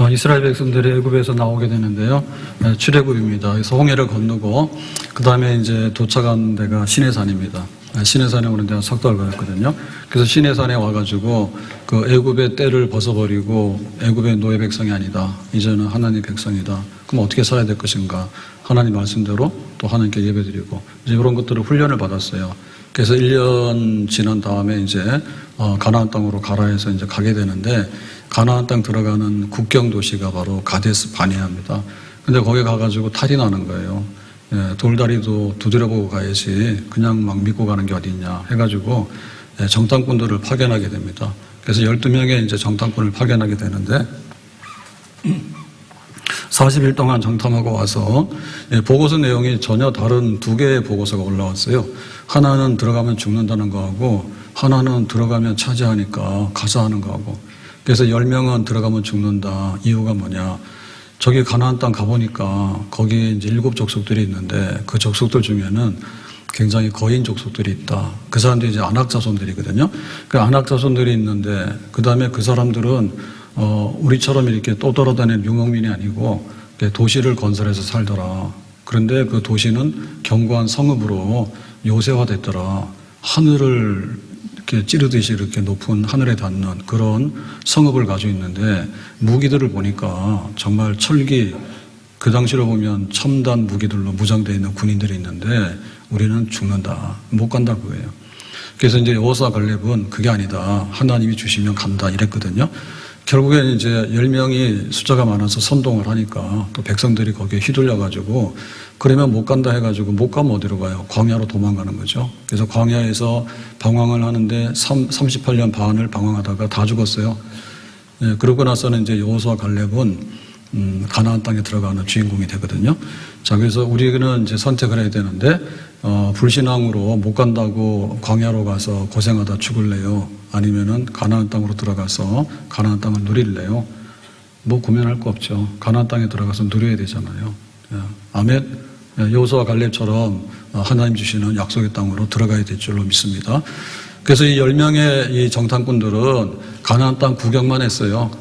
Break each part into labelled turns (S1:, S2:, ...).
S1: 이스라엘 백성들이 애굽에서 나오게 되는데요. 출애굽입니다. 그래서 홍해를 건너고 그 다음에 이제 도착한 데가 시내산입니다. 시내산에 오는 데가 석 달 걸렸거든요. 그래서 시내산에 와가지고 그 애굽의 때를 벗어버리고 애굽의 노예 백성이 아니다. 이제는 하나님 백성이다. 그럼 어떻게 살아야 될 것인가? 하나님 말씀대로 또 하나님께 예배드리고 이제 이런 것들을 훈련을 받았어요. 그래서 1년 지난 다음에 이제 가나안 땅으로 가라 해서 이제 가게 되는데 가나안 땅 들어가는 국경 도시가 바로 가데스 바네아입니다. 근데 거기 가가지고 탈이 나는 거예요. 돌다리도 두드려보고 가야지 그냥 막 믿고 가는 게 어딨냐 해가지고 정탐꾼들을 파견하게 됩니다. 그래서 12명의 이제 정탐꾼을 파견하게 되는데 40일 동안 정탐하고 와서 보고서 내용이 전혀 다른 두 개의 보고서가 올라왔어요. 하나는 들어가면 죽는다는 거하고 하나는 들어가면 차지하니까 가자 하는 거하고. 그래서 10명은 들어가면 죽는다. 이유가 뭐냐? 저기 가나안 땅 가보니까 거기에 이제 7 족속들이 있는데 그 족속들 중에는 굉장히 거인 족속들이 있다. 그 사람들이 이제 안악 자손들이거든요. 그 안악 자손들이 있는데 그 다음에 그 사람들은 우리처럼 이렇게 떠돌아다니는 유목민이 아니고 도시를 건설해서 살더라. 그런데 그 도시는 견고한 성읍으로 요새화됐더라. 하늘을 이렇게 찌르듯이 이렇게 높은 하늘에 닿는 그런 성읍을 가지고 있는데 무기들을 보니까 정말 철기, 그 당시로 보면 첨단 무기들로 무장되어 있는 군인들이 있는데 우리는 죽는다. 못 간다 그거예요. 그래서 이제 여호수아 갈렙은 그게 아니다. 하나님이 주시면 간다 이랬거든요. 결국엔 이제 10명이 숫자가 많아서 선동을 하니까 또 백성들이 거기에 휘둘려가지고 그러면 못 간다 해가지고 못 가면 어디로 가요? 광야로 도망가는 거죠. 그래서 광야에서 방황을 하는데 38년 반을 방황하다가 다 죽었어요. 그러고 나서는 이제 여호수아 갈렙은 가나안 땅에 들어가는 주인공이 되거든요. 자, 그래서 우리는 이제 선택을 해야 되는데 불신앙으로 못 간다고 광야로 가서 고생하다 죽을래요? 아니면은 가나안 땅으로 들어가서 가나안 땅을 누릴래요? 뭐 고민할 거 없죠. 가나안 땅에 들어가서 누려야 되잖아요. 아멘. 여호수아 갈렙처럼 하나님 주시는 약속의 땅으로 들어가야 될 줄로 믿습니다. 그래서 이 10명의 이 정탐꾼들은 가나안 땅 구경만 했어요.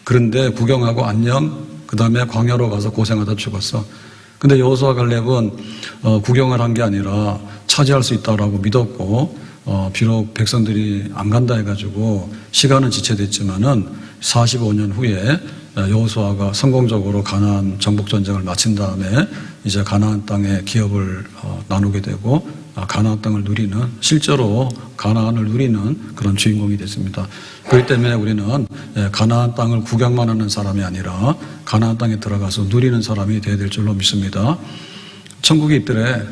S1: 그런데 구경하고 안녕. 그 다음에 광야로 가서 고생하다 죽었어. 근데 여호수아 갈렙은 구경을 한 게 아니라 차지할 수 있다라고 믿었고 비록 백성들이 안 간다 해가지고 시간은 지체됐지만은 45년 후에 여호수아가 성공적으로 가나안 정복 전쟁을 마친 다음에 이제 가나안 땅의 기업을 나누게 되고 가나안 땅을 누리는, 실제로 가나안을 누리는 그런 주인공이 됐습니다. 그렇기 때문에 우리는 가나안 땅을 구경만 하는 사람이 아니라 가나안 땅에 들어가서 누리는 사람이 되어야 될 줄로 믿습니다. 천국에 있더래.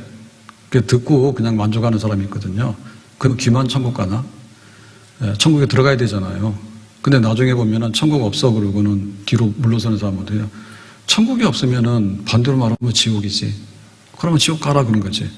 S1: 듣고 그냥 만족하는 사람이 있거든요. 그 귀만 천국 가나? 천국에 들어가야 되잖아요. 근데 나중에 보면은 천국 없어 그러고는 뒤로 물러서는 사람은 돼요. 천국이 없으면은 반대로 말하면 지옥이지. 그러면 지옥 가라 그런 거지.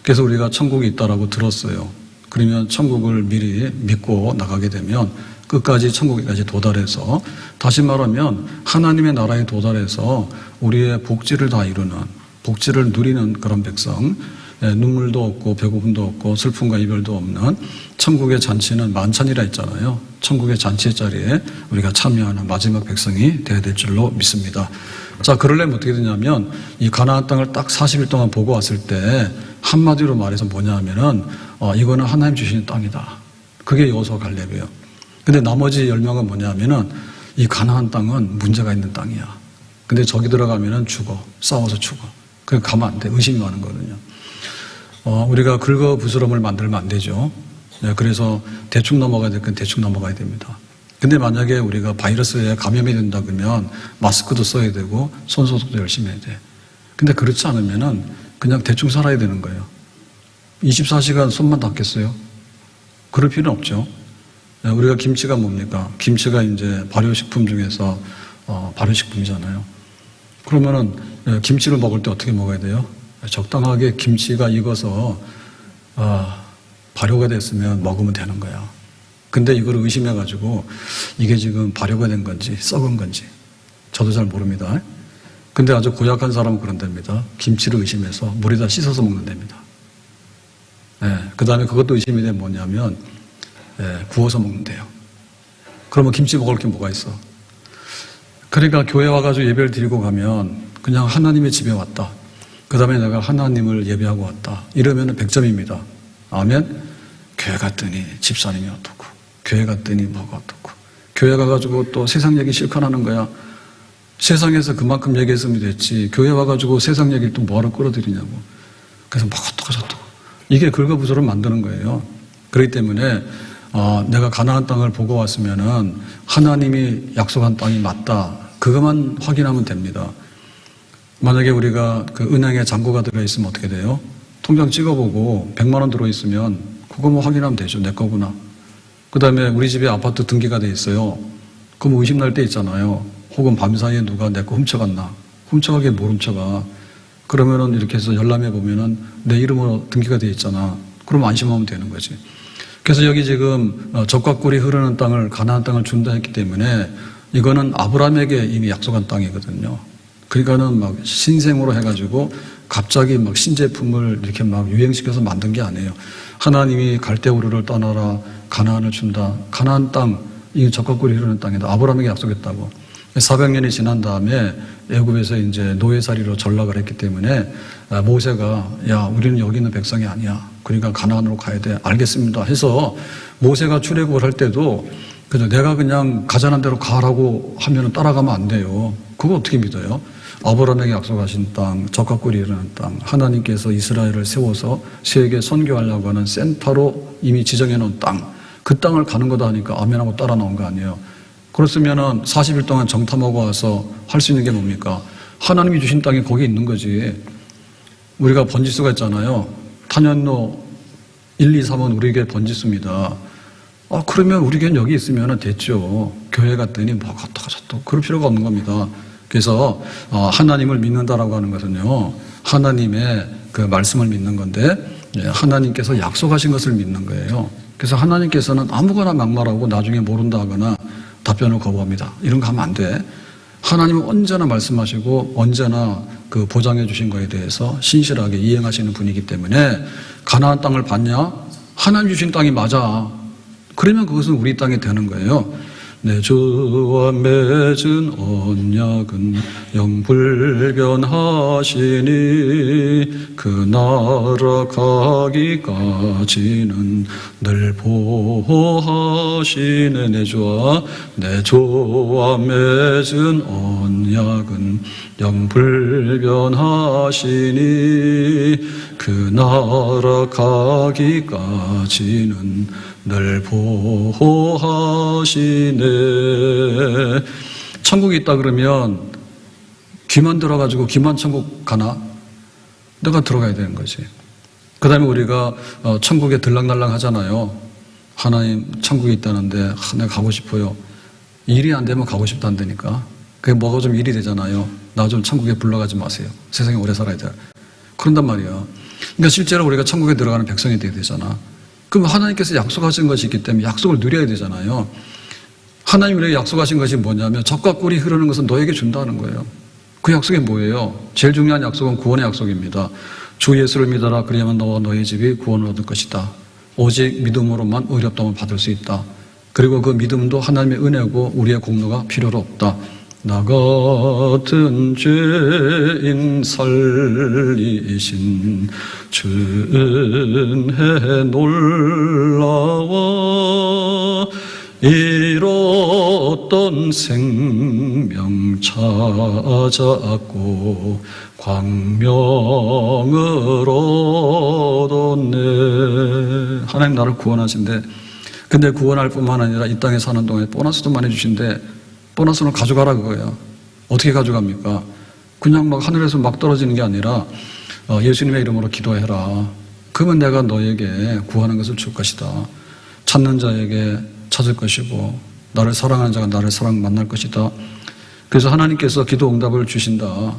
S1: 그래서 우리가 천국이 있다라고 들었어요. 그러면 천국을 미리 믿고 나가게 되면 끝까지 천국에까지 도달해서, 다시 말하면 하나님의 나라에 도달해서 우리의 복지를 다 이루는, 복지를 누리는 그런 백성, 눈물도 없고 배고픔도 없고 슬픔과 이별도 없는 천국의 잔치는 만찬이라 했잖아요. 천국의 잔치 자리에 우리가 참여하는 마지막 백성이 되어야 될 줄로 믿습니다. 자, 그러려면 어떻게 되냐면 이 가나안 땅을 딱 40일 동안 보고 왔을 때 한마디로 말해서 뭐냐 하면은 이거는 하나님 주시는 땅이다. 그게 여호수아 갈렙이에요. 근데 나머지 10명은 뭐냐 하면은 이 가나안 땅은 문제가 있는 땅이야. 근데 저기 들어가면은 죽어. 싸워서 죽어. 그냥 가면 안 돼. 의심이 많은 거거든요. 우리가 긁어부스럼을 만들면 안 되죠. 그래서 대충 넘어가야 될 건 대충 넘어가야 됩니다. 근데 만약에 우리가 바이러스에 감염이 된다 그러면 마스크도 써야 되고 손소독도 열심히 해야 돼. 근데 그렇지 않으면은 그냥 대충 살아야 되는 거예요. 24시간 손만 닦겠어요? 그럴 필요는 없죠. 우리가 김치가 뭡니까? 김치가 이제 발효식품 중에서 발효식품이잖아요. 그러면은 김치를 먹을 때 어떻게 먹어야 돼요? 적당하게 김치가 익어서 발효가 됐으면 먹으면 되는 거야. 근데 이걸 의심해가지고 이게 지금 발효가 된 건지 썩은 건지 저도 잘 모릅니다. 근데 아주 고약한 사람은 그런답니다. 김치를 의심해서 물에다 씻어서 먹는답니다. 그 다음에 그것도 의심이 되면 뭐냐면 구워서 먹는데요. 그러면 김치 먹을 게 뭐가 있어? 그러니까 교회 와가지고 예배를 드리고 가면 그냥 하나님의 집에 왔다. 그 다음에 내가 하나님을 예배하고 왔다. 이러면 100점입니다. 아멘? 교회 갔더니 집사님이 어떻고, 교회 갔더니 뭐가 어떻고, 교회 가가지고 또 세상 얘기 실컷 하는 거야. 세상에서 그만큼 얘기했으면 됐지. 교회 와가지고 세상 얘기를 또 뭐하러 끌어들이냐고. 그래서 뭐 어떡하 저떡. 이게 긁어부스를 만드는 거예요. 그렇기 때문에 내가 가나안 땅을 보고 왔으면은 하나님이 약속한 땅이 맞다. 그것만 확인하면 됩니다. 만약에 우리가 그 은행에 잔고가 들어있으면 어떻게 돼요? 통장 찍어보고 100만 원 들어있으면 그거 뭐 확인하면 되죠. 내 거구나. 그 다음에 우리 집에 아파트 등기가 돼 있어요. 그럼 뭐 의심날 때 있잖아요. 혹은 밤사이에 누가 내 거 훔쳐갔나. 훔쳐가게 뭘 훔쳐가. 그러면은 이렇게 해서 열람해 보면은 내 이름으로 등기가 돼 있잖아. 그럼 안심하면 되는 거지. 그래서 여기 지금 젖과 꿀이 흐르는 땅을, 가나안 땅을 준다 했기 때문에 이거는 아브라함에게 이미 약속한 땅이거든요. 그러니까는 막 신생으로 해가지고 갑자기 막 신제품을 이렇게 막 유행시켜서 만든 게 아니에요. 하나님이 갈대우르를 떠나라, 가나안을 준다. 가나안 땅, 이 젖과 꿀이 흐르는 땅이다. 아브라함에게 약속했다고. 400년이 지난 다음에 애굽에서 이제 노예살이로 전락을 했기 때문에 모세가 야, 우리는 여기 있는 백성이 아니야. 그러니까 가나안으로 가야 돼. 알겠습니다. 해서 모세가 출애굽을 할 때도 그죠? 내가 그냥 가자는 대로 가라고 하면 따라가면 안 돼요. 그거 어떻게 믿어요? 아브라함에게 약속하신 땅, 젖과 꿀이 흐르는 땅, 하나님께서 이스라엘을 세워서 세계에 선교하려고 하는 센터로 이미 지정해 놓은 땅, 그 땅을 가는 거다 하니까 아멘하고 따라 나온 거 아니에요. 그렇으면은 40일 동안 정탐하고 와서 할 수 있는 게 뭡니까? 하나님이 주신 땅이 거기 있는 거지. 우리가 번지수가 있잖아요. 탄현로 1, 2, 3은 우리에게 번지수입니다. 그러면 우리 교회는 여기 있으면 됐죠. 교회 갔더니 뭐 갔다 또 그럴 필요가 없는 겁니다. 그래서 하나님을 믿는다라고 하는 것은요, 하나님의 그 말씀을 믿는 건데 하나님께서 약속하신 것을 믿는 거예요. 그래서 하나님께서는 아무거나 막말하고 나중에 모른다 하거나 답변을 거부합니다. 이런 거 하면 안 돼. 하나님은 언제나 말씀하시고 언제나 그 보장해 주신 거에 대해서 신실하게 이행하시는 분이기 때문에 가나안 땅을 봤냐? 하나님 주신 땅이 맞아. 그러면 그것은 우리 땅이 되는 거예요. 내 주와 맺은 언약은 영불변하시니 그 나라 가기까지는 늘 보호하시네. 내 주와 맺은 언약은 영불변하시니 그 나라 가기까지는 늘 보호하시네. 천국이 있다 그러면 귀만 들어가지고 귀만 천국 가나? 내가 들어가야 되는 거지. 그 다음에 우리가 천국에 들락날락 하잖아요. 하나님 천국이 있다는데 내가 가고 싶어요. 일이 안 되면 가고 싶다 안 되니까. 그게 뭐가 좀 일이 되잖아요. 나 좀 천국에 불러가지 마세요. 세상에 오래 살아야 돼. 그런단 말이야. 그러니까 실제로 우리가 천국에 들어가는 백성이 돼야 되잖아. 그럼 하나님께서 약속하신 것이 있기 때문에 약속을 누려야 되잖아요. 하나님이 우리에게 약속하신 것이 뭐냐면 젖과 꿀이 흐르는 것은 너에게 준다는 거예요. 그 약속이 뭐예요? 제일 중요한 약속은 구원의 약속입니다. 주 예수를 믿어라. 그리하면 너와 너의 집이 구원을 얻을 것이다. 오직 믿음으로만 의롭다함을 받을 수 있다. 그리고 그 믿음도 하나님의 은혜고 우리의 공로가 필요로 없다. 나 같은 죄인 살리신 주 은혜 놀라워 잃었던 생명 찾았고 광명을 얻었네. 하나님 나를 구원하신대. 근데 구원할 뿐만 아니라 이 땅에 사는 동안에 보너스도 많이 주신대. 보너스는 가져가라 그거예요. 어떻게 가져갑니까? 그냥 막 하늘에서 막 떨어지는 게 아니라 예수님의 이름으로 기도해라. 그러면 내가 너에게 구하는 것을 줄 것이다. 찾는 자에게 찾을 것이고 나를 사랑하는 자가 나를 만날 것이다. 그래서 하나님께서 기도 응답을 주신다.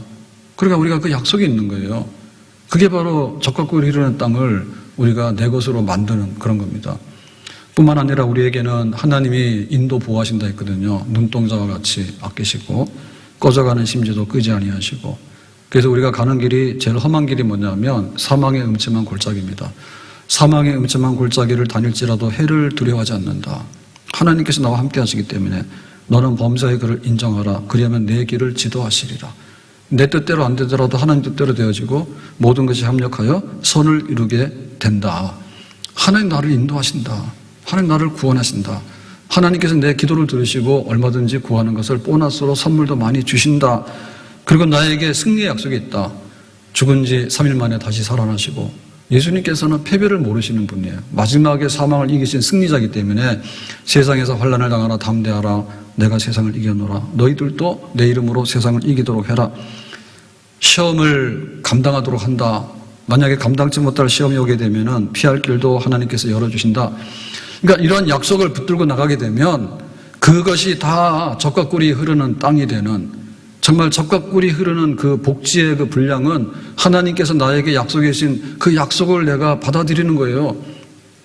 S1: 그러니까 우리가 그 약속이 있는 거예요. 그게 바로 젖과 꿀이 흐르는 땅을 우리가 내 것으로 만드는 그런 겁니다. 뿐만 아니라 우리에게는 하나님이 인도 보호하신다 했거든요. 눈동자와 같이 아끼시고 꺼져가는 심지도 끄지 아니하시고. 그래서 우리가 가는 길이 제일 험한 길이 뭐냐면 사망의 음침한 골짜기입니다. 사망의 음침한 골짜기를 다닐지라도 해를 두려워하지 않는다. 하나님께서 나와 함께 하시기 때문에 너는 범사의 그를 인정하라. 그리하면 내 길을 지도하시리라. 내 뜻대로 안 되더라도 하나님 뜻대로 되어지고 모든 것이 합력하여 선을 이루게 된다. 하나님 나를 인도하신다. 하나님 나를 구원하신다. 하나님께서 내 기도를 들으시고 얼마든지 구하는 것을 보너스로 선물도 많이 주신다. 그리고 나에게 승리의 약속이 있다. 죽은 지 3일 만에 다시 살아나시고 예수님께서는 패배를 모르시는 분이에요. 마지막에 사망을 이기신 승리자이기 때문에 세상에서 환난을 당하나 담대하라. 내가 세상을 이겨노라. 너희들도 내 이름으로 세상을 이기도록 해라. 시험을 감당하도록 한다. 만약에 감당치 못할 시험이 오게 되면은 피할 길도 하나님께서 열어주신다. 그러니까 이러한 약속을 붙들고 나가게 되면 그것이 다 젖과 꿀이 흐르는 땅이 되는, 정말 젖과 꿀이 흐르는 그 복지의 그 분량은 하나님께서 나에게 약속해 주신 그 약속을 내가 받아들이는 거예요.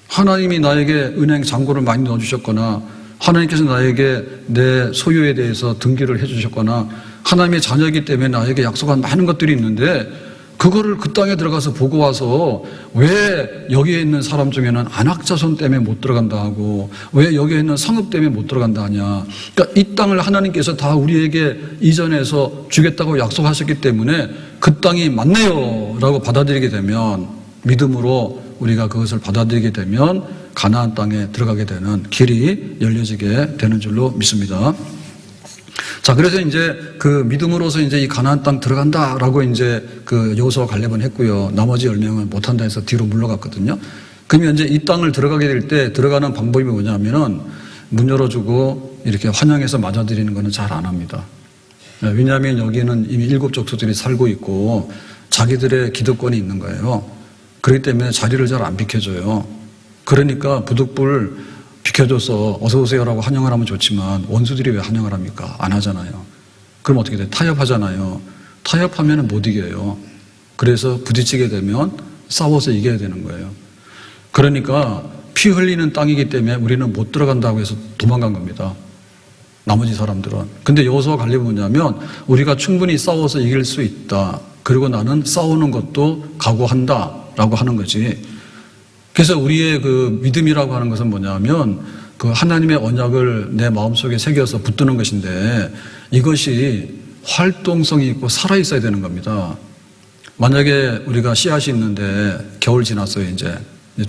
S1: 하나님이 나에게 은행 잔고를 많이 넣어주셨거나 하나님께서 나에게 내 소유에 대해서 등기를 해주셨거나 하나님의 자녀이기 때문에 나에게 약속한 많은 것들이 있는데 그거를 그 땅에 들어가서 보고 와서 왜 여기에 있는 사람 중에는 안악자손 때문에 못 들어간다 하고 왜 여기에 있는 성읍 때문에 못 들어간다 하냐. 그러니까 이 땅을 하나님께서 다 우리에게 이전해서 주겠다고 약속하셨기 때문에 그 땅이 맞네요 라고 받아들이게 되면, 믿음으로 우리가 그것을 받아들이게 되면 가나안 땅에 들어가게 되는 길이 열려지게 되는 줄로 믿습니다. 자, 그래서 이제 그 믿음으로서 이제 이 가나안 땅 들어간다라고 이제 그 여호수아 갈렙은 했고요. 나머지 10명은 못한다 해서 뒤로 물러갔거든요. 그러면 이제 이 땅을 들어가게 될 때 들어가는 방법이 뭐냐면은 문 열어주고 이렇게 환영해서 맞아들이는 거는 잘 안 합니다. 왜냐하면 여기는 이미 7 족속들이 살고 있고 자기들의 기득권이 있는 거예요. 그렇기 때문에 자리를 잘 안 비켜줘요. 그러니까 부득불 비켜줘서 어서 오세요라고 환영을 하면 좋지만 원수들이 왜 환영을 합니까? 안 하잖아요. 그럼 어떻게 돼요? 타협하잖아요. 타협하면 못 이겨요. 그래서 부딪히게 되면 싸워서 이겨야 되는 거예요. 그러니까 피 흘리는 땅이기 때문에 우리는 못 들어간다고 해서 도망간 겁니다. 나머지 사람들은. 근데 여호수아 갈렙은 뭐냐면 우리가 충분히 싸워서 이길 수 있다. 그리고 나는 싸우는 것도 각오한다 라고 하는 거지. 그래서 우리의 그 믿음이라고 하는 것은 뭐냐면 그 하나님의 언약을 내 마음속에 새겨서 붙드는 것인데 이것이 활동성이 있고 살아있어야 되는 겁니다. 만약에 우리가 씨앗이 있는데 겨울 지났어요. 이제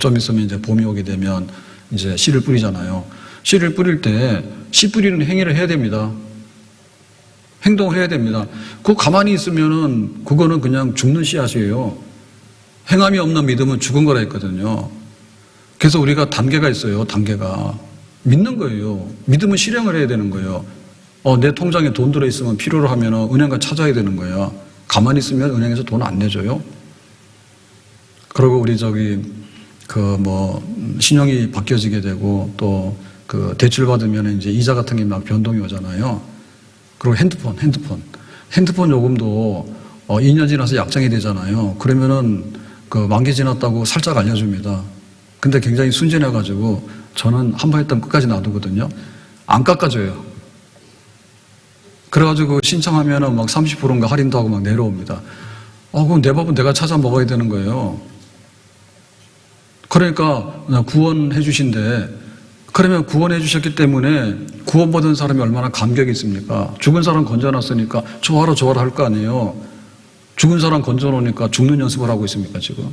S1: 좀 있으면 이제 봄이 오게 되면 이제 씨를 뿌리잖아요. 씨를 뿌릴 때 씨 뿌리는 행위를 해야 됩니다. 행동을 해야 됩니다. 그거 가만히 있으면은 그거는 그냥 죽는 씨앗이에요. 행함이 없는 믿음은 죽은 거라 했거든요. 그래서 우리가 단계가 있어요. 단계가. 믿는 거예요. 믿음은 실행을 해야 되는 거예요. 내 통장에 돈 들어있으면 필요로 하면 은행가 찾아야 되는 거예요. 가만히 있으면 은행에서 돈 안 내줘요. 그리고 우리 신용이 바뀌어지게 되고 또 그 대출 받으면 이제 이자 같은 게 막 변동이 오잖아요. 그리고 핸드폰 요금도 2년 지나서 약정이 되잖아요. 그러면은 그 만기 지났다고 살짝 알려줍니다. 근데 굉장히 순진해가지고 저는 한 번 했다면 끝까지 놔두거든요. 안 깎아줘요. 그래가지고 신청하면은 막 30%인가 할인도 하고 막 내려옵니다. 그럼 내 밥은 내가 찾아 먹어야 되는 거예요. 그러니까 구원해 주신데, 그러면 구원해 주셨기 때문에 구원받은 사람이 얼마나 감격이 있습니까? 죽은 사람 건져놨으니까 좋아라 할 거 아니에요. 죽은 사람 건져놓으니까 죽는 연습을 하고 있습니까, 지금?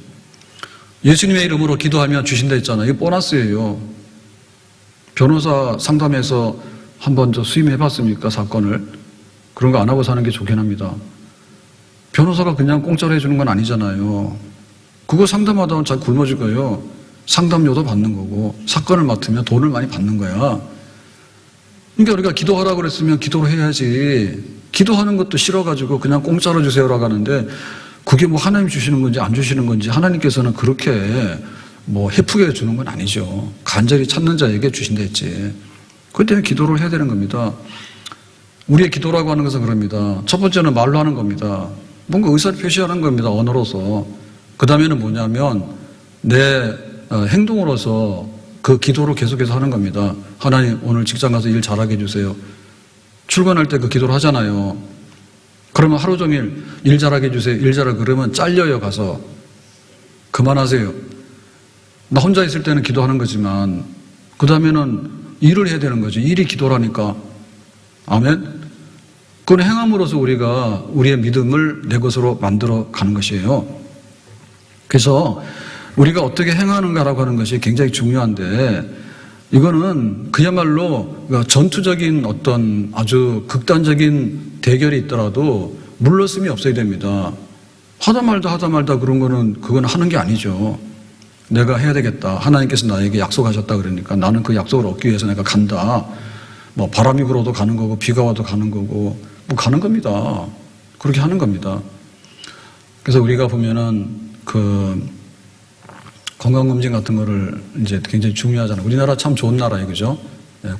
S1: 예수님의 이름으로 기도하면 주신다 했잖아요. 이거 보너스예요. 변호사 상담해서 한번 수임해봤습니까, 사건을? 그런 거 안 하고 사는 게 좋긴 합니다. 변호사가 그냥 공짜로 해주는 건 아니잖아요. 그거 상담하다 잘 굶어 죽어요. 상담료도 받는 거고 사건을 맡으면 돈을 많이 받는 거야. 그러니까 우리가 기도하라고 그랬으면 기도를 해야지. 기도하는 것도 싫어가지고 그냥 공짜로 주세요라고 하는데 그게 뭐 하나님 주시는 건지 안 주시는 건지 하나님께서는 그렇게 뭐 해프게 주는 건 아니죠. 간절히 찾는 자에게 주신다 했지. 그렇기 때문에 기도를 해야 되는 겁니다. 우리의 기도라고 하는 것은 그럽니다. 첫 번째는 말로 하는 겁니다. 뭔가 의사를 표시하는 겁니다. 언어로서. 그 다음에는 뭐냐면 내 행동으로서 그 기도를 계속해서 하는 겁니다. 하나님 오늘 직장 가서 일 잘하게 해주세요. 출근할 때 그 기도를 하잖아요. 그러면 하루 종일 일 잘하게 해주세요. 일 잘하게 그러면 잘려요. 가서 그만하세요. 나 혼자 있을 때는 기도하는 거지만 그 다음에는 일을 해야 되는 거죠. 일이 기도라니까. 아멘? 그건 행함으로써 우리가 우리의 믿음을 내 것으로 만들어 가는 것이에요. 그래서 우리가 어떻게 행하는가라고 하는 것이 굉장히 중요한데, 이거는 그야말로 전투적인 어떤 아주 극단적인 대결이 있더라도 물러섬이 없어야 됩니다. 하다 말다 그런 거는 그건 하는 게 아니죠. 내가 해야 되겠다. 하나님께서 나에게 약속하셨다 그러니까 나는 그 약속을 얻기 위해서 내가 간다. 뭐 바람이 불어도 가는 거고 비가 와도 가는 거고 뭐 가는 겁니다. 그렇게 하는 겁니다. 그래서 우리가 보면은 그 건강검진 같은 거를 이제 굉장히 중요하잖아요. 우리나라 참 좋은 나라예요. 그죠?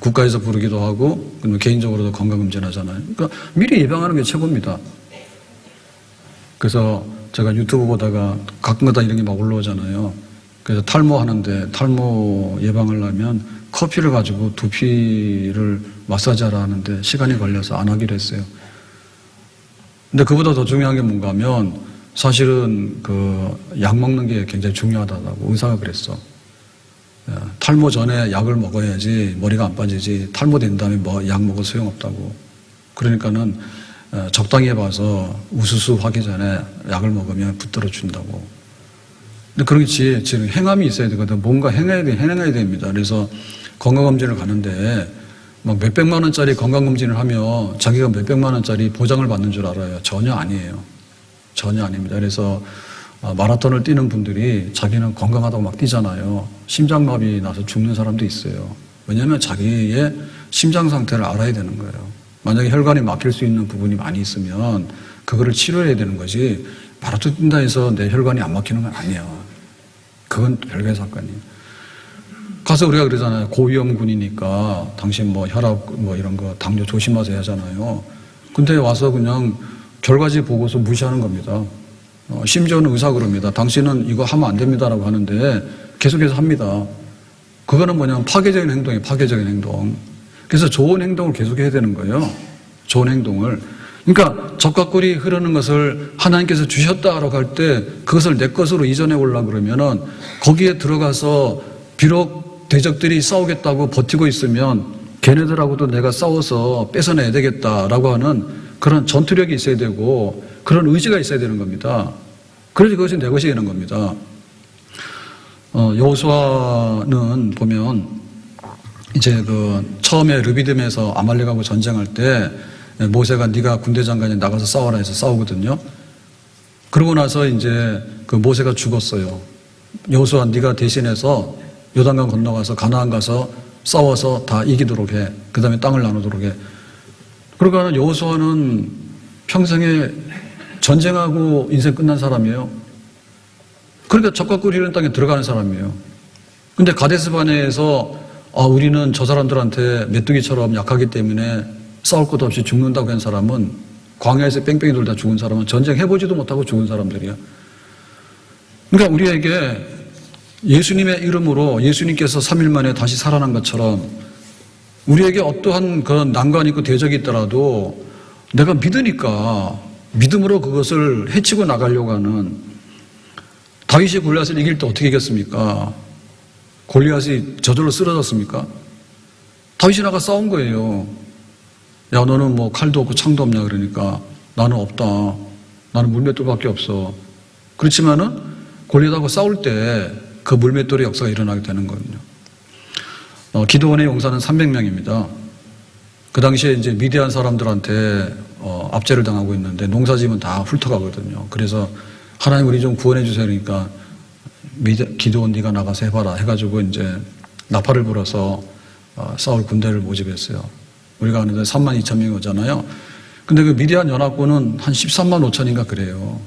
S1: 국가에서 부르기도 하고 개인적으로도 건강검진 하잖아요. 그러니까 미리 예방하는 게 최고입니다. 그래서 제가 유튜브 보다가 가끔가다 이런 게 막 올라오잖아요. 그래서 탈모하는데 탈모 예방하려면 커피를 가지고 두피를 마사지하라 하는데 시간이 걸려서 안 하기로 했어요. 근데 그보다 더 중요한 게 뭔가 하면 사실은 그 약 먹는 게 굉장히 중요하다고 의사가 그랬어. 탈모 전에 약을 먹어야지 머리가 안 빠지지 탈모 된 다음에 뭐 약 먹어도 소용없다고. 그러니까는 적당히 해봐서 우수수 하기 전에 약을 먹으면 붙들어 준다고. 근데 그렇지 지금 행함이 있어야 되거든. 뭔가 행해야 됩니다. 그래서 건강검진을 가는데 막 몇백만 원짜리 건강검진을 하면 자기가 몇백만 원짜리 보장을 받는 줄 알아요. 전혀 아니에요. 전혀 아닙니다. 그래서 마라톤을 뛰는 분들이 자기는 건강하다고 막 뛰잖아요. 심장마비 나서 죽는 사람도 있어요. 왜냐하면 자기의 심장 상태를 알아야 되는 거예요. 만약에 혈관이 막힐 수 있는 부분이 많이 있으면 그거를 치료해야 되는 거지 마라톤 뛴다 해서 내 혈관이 안 막히는 건 아니에요. 그건 별개의 사건이에요. 가서 우리가 그러잖아요. 고위험군이니까 당신 뭐 혈압 뭐 이런 거 당뇨 조심하세요 하잖아요. 근데 와서 그냥 결과지 보고서 무시하는 겁니다. 심지어는 의사가 그럽니다. 당신은 이거 하면 안 됩니다라고 하는데 계속해서 합니다. 그거는 뭐냐면 파괴적인 행동이에요. 파괴적인 행동. 그래서 좋은 행동을 계속해야 되는 거예요. 좋은 행동을. 그러니까 적과 꿀이 흐르는 것을 하나님께서 주셨다라고 할 때 그것을 내 것으로 이전해 오려고 그러면은 거기에 들어가서 비록 대적들이 싸우겠다고 버티고 있으면 걔네들하고도 내가 싸워서 뺏어내야 되겠다라고 하는 그런 전투력이 있어야 되고 그런 의지가 있어야 되는 겁니다. 그래서 그것이 내 것이 되는 겁니다. 여호수아는 보면 이제 그 처음에 르비딤에서 아말렉하고 전쟁할 때 모세가 네가 군대 장관이 나가서 싸워라 해서 싸우거든요. 그러고 나서 이제 그 모세가 죽었어요. 여호수아 네가 대신해서 요단강 건너가서 가나안 가서 싸워서 다 이기도록 해. 그 다음에 땅을 나누도록 해. 그러니까 여호수아는 평생에 전쟁하고 인생 끝난 사람이에요. 그러니까 적과 꿀이 흐르는 땅에 들어가는 사람이에요. 근데 가데스바네에서 우리는 저 사람들한테 메뚜기처럼 약하기 때문에 싸울 것도 없이 죽는다고 한 사람은 광야에서 뺑뺑이 돌다 죽은 사람은 전쟁해보지도 못하고 죽은 사람들이야. 그러니까 우리에게 예수님의 이름으로 예수님께서 3일 만에 다시 살아난 것처럼 우리에게 어떠한 그런 난관이 있고 대적이 있더라도 내가 믿으니까 믿음으로 그것을 해치고 나가려고 하는 다윗이 골리앗을 이길 때 어떻게 이겼습니까? 골리앗이 저절로 쓰러졌습니까? 다윗이 나가 싸운 거예요. 야 너는 뭐 칼도 없고 창도 없냐 그러니까 나는 없다. 나는 물맷돌밖에 없어. 그렇지만은 골리앗하고 싸울 때 그 물맷돌의 역사가 일어나게 되는 거거든요. 기드온의 용사는 300명입니다. 그 당시에 이제 미디안 사람들한테 압제를 당하고 있는데 농사지면 다 훑어가거든요. 그래서 하나님 우리 좀 구원해 주세요. 그러니까 기드온 네가 나가서 해봐라 해가지고 이제 나팔을 불어서 싸울 군대를 모집했어요. 우리가 아는데 32,000명이 오잖아요. 근데 그 미디안 연합군은 한 13만 5천인가 그래요.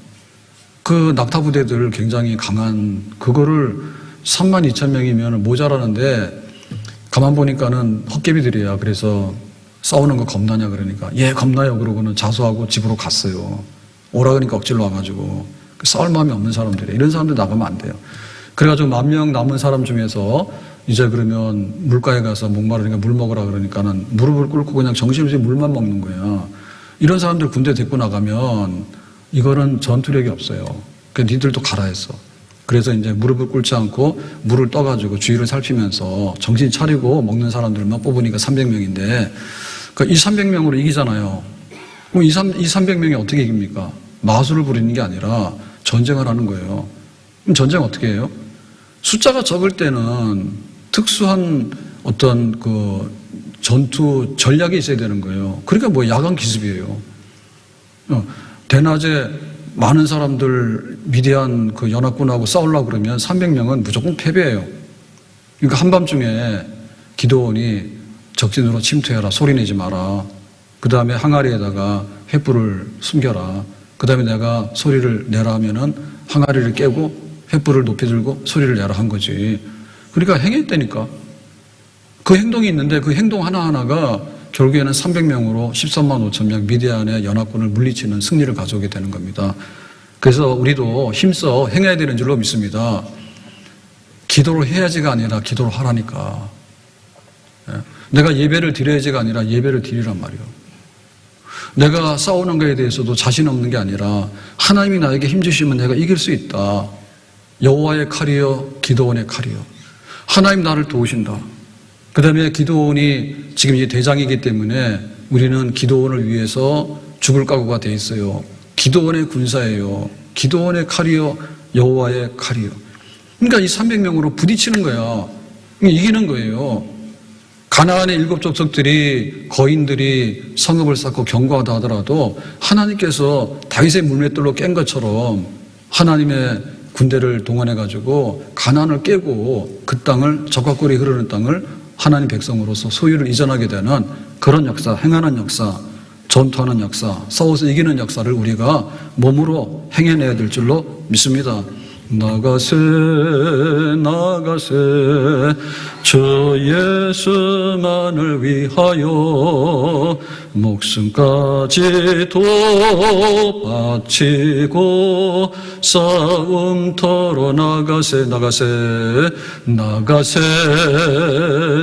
S1: 그 낙타 부대들 굉장히 강한 그거를 32,000명이면 모자라는데 가만 보니까는 헛개비들이야. 그래서 싸우는 거 겁나냐 그러니까 예 겁나요 그러고는 자수하고 집으로 갔어요. 오라 그러니까 억지로 와가지고 싸울 마음이 없는 사람들이에요. 이런 사람들 나가면 안 돼요. 그래가지고 10,000명 남은 사람 중에서 이제 그러면 물가에 가서 목마르니까 물 먹으라 그러니까는 무릎을 꿇고 그냥 정신없이 물만 먹는 거야. 이런 사람들 군대 데리고 나가면 이거는 전투력이 없어요. 그러니까 니들도 가라 했어. 그래서 이제 무릎을 꿇지 않고 물을 떠가지고 주위를 살피면서 정신 차리고 먹는 사람들만 뽑으니까 300명인데 그러니까 200~300명으로 이기잖아요. 그럼 200~300명이 어떻게 이깁니까? 마술을 부리는 게 아니라 전쟁을 하는 거예요. 그럼 전쟁 어떻게 해요? 숫자가 적을 때는 특수한 어떤 그 전투 전략이 있어야 되는 거예요. 그러니까 뭐 야간 기습이에요. 대낮에 많은 사람들 미디안 그 연합군하고 싸우려고 그러면 300명은 무조건 패배해요. 그러니까 한밤중에 기드온이 적진으로 침투해라, 소리내지 마라. 그 다음에 항아리에다가 횃불을 숨겨라. 그 다음에 내가 소리를 내라 하면은 항아리를 깨고 횃불을 높이 들고 소리를 내라 한 거지. 그러니까 행했다니까. 그 행동이 있는데 그 행동 하나하나가 결국에는 300명으로 13만 5천 명 미디안의 연합군을 물리치는 승리를 가져오게 되는 겁니다. 그래서 우리도 힘써 행해야 되는 줄로 믿습니다. 기도를 해야지가 아니라 기도를 하라니까. 내가 예배를 드려야지가 아니라 예배를 드리란 말이에요. 내가 싸우는 것에 대해서도 자신 없는 게 아니라 하나님이 나에게 힘주시면 내가 이길 수 있다. 여호와의 칼이요 기드온의 칼이요. 하나님 나를 도우신다. 그 다음에 기드온이 지금 이제 대장이기 때문에 우리는 기드온을 위해서 죽을 각오가 돼 있어요. 기드온의 군사예요. 기드온의 칼이요 여호와의 칼이요. 그러니까 이 300명으로 부딪히는 거야. 이기는 거예요. 가나안의 7 족속들이 거인들이 성읍을 쌓고 견고하다 하더라도 하나님께서 다윗의 물맷돌로 깬 것처럼 하나님의 군대를 동원해가지고 가나안을 깨고 그 땅을 적과 꿀이 흐르는 땅을 하나님 백성으로서 소유를 이전하게 되는 그런 역사, 행하는 역사, 전투하는 역사, 싸워서 이기는 역사를 우리가 몸으로 행해내야 될 줄로 믿습니다. 나가세 나가세 주 예수만을 위하여 목숨까지도 바치고 싸움터로 나가세 나가세 나가세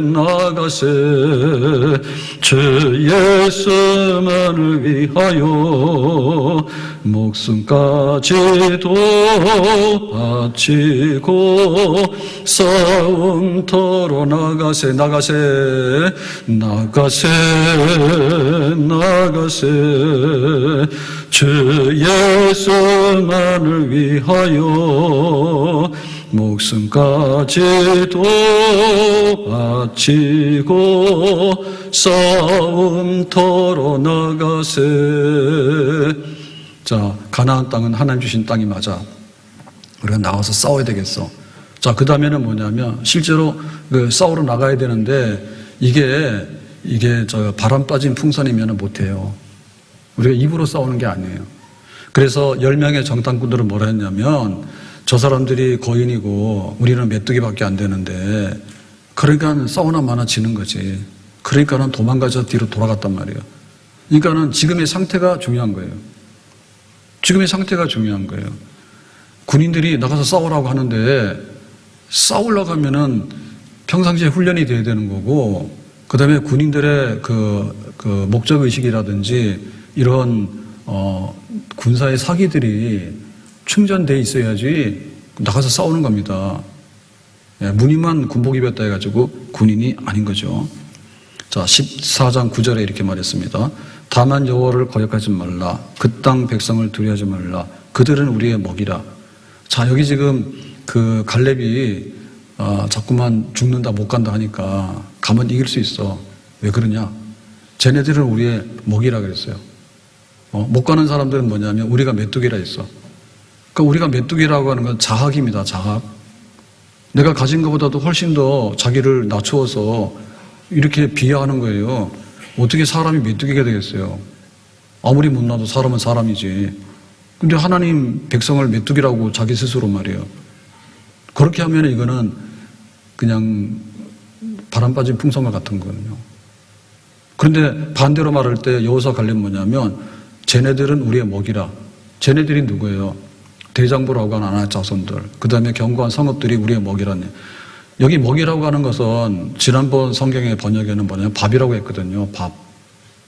S1: 나가세 주 예수만을 위하여 목숨까지도 바치고 싸움터로 나가세 나가세 나가세 나가세 주 예수만을 위하여 목숨까지도 바치고 싸움터로 나가세. 자, 가나안 땅은 하나님 주신 땅이 맞아. 우리가 나가서 싸워야 되겠어. 자, 그 다음에는 뭐냐면 실제로 싸우러 나가야 되는데 이게 저 바람 빠진 풍선이면 못해요. 우리가 입으로 싸우는 게 아니에요. 그래서 10명의 정탐꾼들은 뭐라 했냐면 저 사람들이 거인이고 우리는 메뚜기밖에 안 되는데 그러니까 싸우나 마나 지는 거지. 그러니까는 도망가서 뒤로 돌아갔단 말이에요. 그러니까는 지금의 상태가 중요한 거예요. 지금의 상태가 중요한 거예요. 군인들이 나가서 싸우라고 하는데 싸우려고 하면은 평상시에 훈련이 돼야 되는 거고 그 다음에 군인들의 그 목적의식이라든지 이런 군사의 사기들이 충전돼 있어야지 나가서 싸우는 겁니다. 예, 무늬만 군복 입었다 해가지고 군인이 아닌 거죠. 자, 14장 9절에 이렇게 말했습니다. 다만 여호와를 거역하지 말라. 그 땅 백성을 두려워하지 말라. 그들은 우리의 먹이라. 자, 여기 지금 그 갈렙이 자꾸만 죽는다 못 간다 하니까 가면 이길 수 있어. 왜 그러냐? 쟤네들은 우리의 먹이라 그랬어요. 못 가는 사람들은 뭐냐면 우리가 메뚜기라 했어. 그러니까 우리가 메뚜기라고 하는 건 자학입니다. 자학. 내가 가진 것보다도 훨씬 더 자기를 낮추어서 이렇게 비하하는 거예요. 어떻게 사람이 메뚜기가 되겠어요? 아무리 못나도 사람은 사람이지. 근데 하나님 백성을 메뚜기라고 자기 스스로 말이에요. 그렇게 하면 이거는 그냥 바람 빠진 풍선과 같은 거거든요. 그런데 반대로 말할 때 여호수아 갈렙은 뭐냐면 쟤네들은 우리의 먹이라. 쟤네들이 누구예요? 대장부라고 하는 아낙 자손들. 그 다음에 견고한 성읍들이 우리의 먹이라네. 여기 먹이라고 하는 것은 지난번 성경의 번역에는 뭐냐면 밥이라고 했거든요.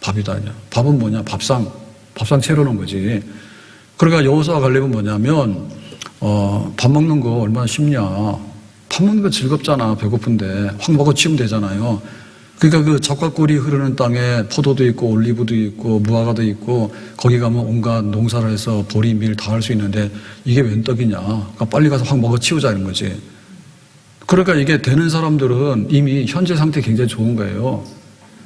S1: 밥이다. 밥은 뭐냐? 밥상 채우는 거지. 그러니까 여호수아 갈렙은 뭐냐면 밥 먹는 거 얼마나 쉽냐. 밥 먹는 거 즐겁잖아. 배고픈데 확 먹어 치우면 되잖아요. 그러니까 그 젖과 꿀이 흐르는 땅에 포도도 있고 올리브도 있고 무화과도 있고 거기 가면 온갖 농사를 해서 보리, 밀 다 할 수 있는데 이게 웬 떡이냐. 그러니까 빨리 가서 확 먹어 치우자는 거지. 그러니까 이게 되는 사람들은 이미 현재 상태 굉장히 좋은 거예요.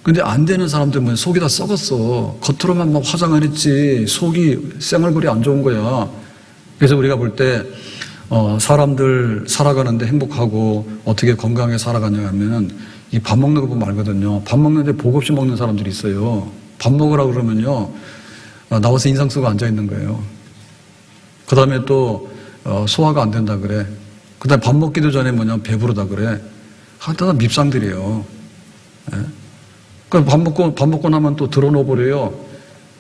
S1: 근데 안 되는 사람들은 속이 다 썩었어. 겉으로만 막 화장을 했지 속이 쌩얼거리 안 좋은 거야. 그래서 우리가 볼 때 사람들 살아가는데 행복하고 어떻게 건강하게 살아가냐 하면은 이 밥 먹는 거 보면 알거든요. 밥 먹는데 복 없이 먹는 사람들이 있어요. 밥 먹으라 그러면요. 나와서 인상 쓰고 앉아 있는 거예요. 그 다음에 또 소화가 안 된다 그래. 그 다음에 밥 먹기도 전에 배부르다 그래. 하여튼 밉상들이에요. 예? 그러니까 밥 먹고 나면 또 들어놓아버려요.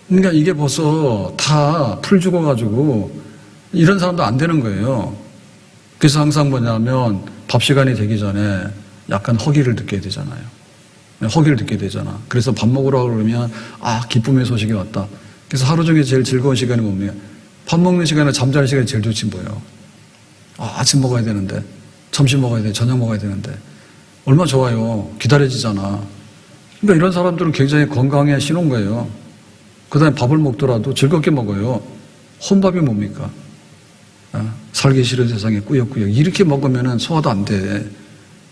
S1: 그러니까 이게 벌써 다 풀 죽어가지고 이런 사람도 안 되는 거예요. 그래서 항상 뭐냐면 밥 시간이 되기 전에 약간 허기를 느껴야 되잖아요. 허기를 느껴야 되잖아. 그래서 밥 먹으라고 그러면 기쁨의 소식이 왔다. 그래서 하루 중에 제일 즐거운 시간이 뭡니까? 밥 먹는 시간에 잠자는 시간이 제일 좋지 뭐예요. 아침 먹어야 되는데 점심 먹어야 돼. 저녁 먹어야 되는데 얼마나 좋아요. 기다려지잖아. 그러니까 이런 사람들은 굉장히 건강에 신호인 거예요. 그 다음에 밥을 먹더라도 즐겁게 먹어요. 혼밥이 뭡니까? 살기 싫은 세상에 꾸역꾸역 이렇게 먹으면 소화도 안 돼.